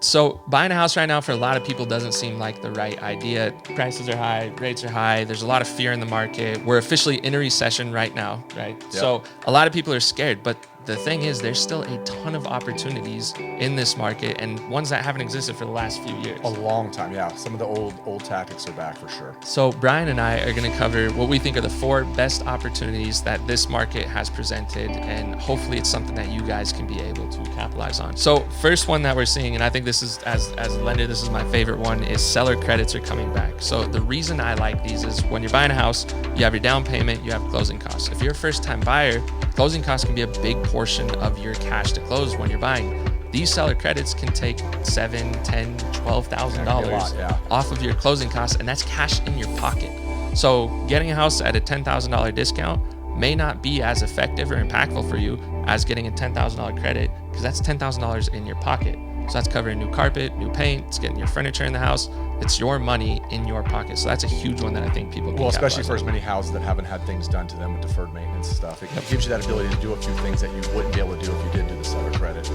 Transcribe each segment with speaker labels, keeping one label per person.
Speaker 1: So buying a house right now for a lot of people doesn't seem like the right idea. Prices are high, rates are high. There's a lot of fear in the market. We're officially in a recession right now, right? Yep. So a lot of people are scared, but the thing is there's still a ton of opportunities in this market and ones that haven't existed for the last few years.
Speaker 2: A long time, yeah. Some of the old tactics are back for sure.
Speaker 1: So Brian and I are going to cover what we think are the 4 best opportunities that this market has presented, and hopefully it's something that you guys can be able to capitalize on. So first one that we're seeing, and I think this is, as a lender, this is my favorite one, is seller credits are coming back. So the reason I like these is when you're buying a house, you have your down payment, you have closing costs. If you're a first-time buyer, closing costs can be a big portion of your cash to close when you're buying. These seller credits can take $7,000, $10,000, $12,000 off of your closing costs, and that's cash in your pocket. So getting a house at a $10,000 discount may not be as effective or impactful for you as getting a $10,000 credit, because that's $10,000 in your pocket. So that's covering new carpet, new paint, it's getting your furniture in the house. It's your money in your pocket. So that's a huge one that I think people can
Speaker 2: especially for as many houses that haven't had things done to them with deferred maintenance and stuff. It gives you that ability to do a few things that you wouldn't be able to do if you didn't do the seller credit.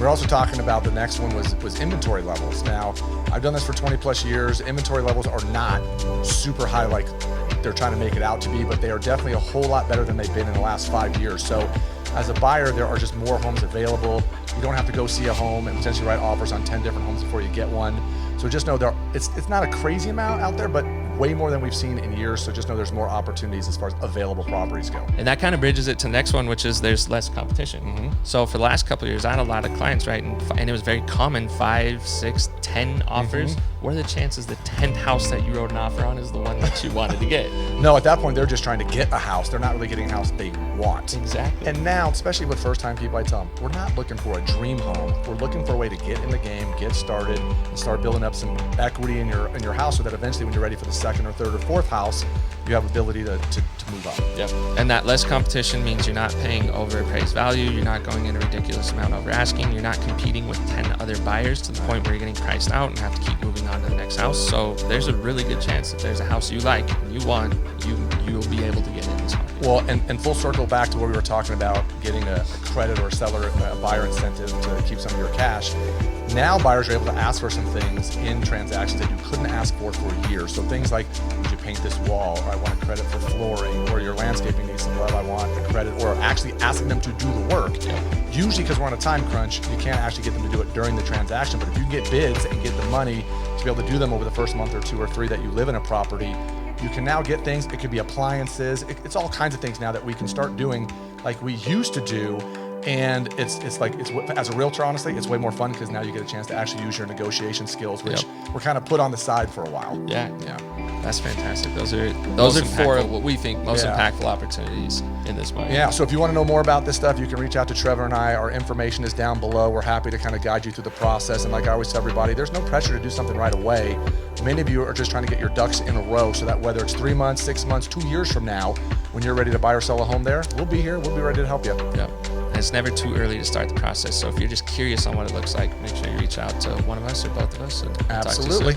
Speaker 2: We're also talking about the next one was inventory levels. Now, I've done this for 20 plus years. Inventory levels are not super high like they're trying to make it out to be, but they are definitely a whole lot better than they've been in the last 5 years. So as a buyer, there are just more homes available. You don't have to go see a home and potentially write offers on 10 different homes before you get one. So just know it's not a crazy amount out there, but way more than we've seen in years. So just know there's more opportunities as far as available properties go.
Speaker 1: And that kind of bridges it to the next one, which is there's less competition. Mm-hmm. So for the last couple of years, I had a lot of clients, right? And it was very common, 5, 6, 10 offers. Mm-hmm. What are the chances the 10th house that you wrote an offer on is the one that you wanted to get?
Speaker 2: No, at that point, they're just trying to get a house. They're not really getting a house they want.
Speaker 1: Exactly.
Speaker 2: And now, especially with first-time people, I tell them, we're not looking for a dream home. We're looking for a way to get in the game, get started, and start building up some equity in your house so that eventually when you're ready for the second or third or fourth house, you have ability to move up.
Speaker 1: Yep. And that less competition means you're not paying over appraised value, you're not going in a ridiculous amount over asking, you're not competing with 10 other buyers to the point where you're getting priced out and have to keep moving on to the next house. So there's a really good chance that there's a house you like and you want, you'll be able to get in this market.
Speaker 2: Well, and full circle back to what we were talking about, getting a credit or a buyer incentive to keep some of your cash. Now buyers are able to ask for some things in transactions that you couldn't ask for years. So things like, would you paint this wall? Or I want a credit for flooring, or your landscaping needs some love, I want a credit, or actually asking them to do the work. Yeah. Usually because we're on a time crunch, you can't actually get them to do it during the transaction, but if you can get bids and get the money to be able to do them over the first month or 2 or 3 that you live in a property, you can now get things. It could be appliances. It's all kinds of things now that we can start doing like we used to do. And it's as a realtor, honestly, it's way more fun because now you get a chance to actually use your negotiation skills, which were kind of put on the side for a while.
Speaker 1: Yeah. That's fantastic. Those are 4 of what we think most impactful opportunities in this market.
Speaker 2: Yeah. So if you want to know more about this stuff, you can reach out to Trevor and I. Our information is down below. We're happy to kind of guide you through the process. And like I always tell everybody, there's no pressure to do something right away. Many of you are just trying to get your ducks in a row so that whether it's 3 months, 6 months, 2 years from now, when you're ready to buy or sell a home there, we'll be here. We'll be ready to help you.
Speaker 1: Yep. And it's never too early to start the process. So if you're just curious on what it looks like, make sure you reach out to one of us or both of us. And
Speaker 2: absolutely.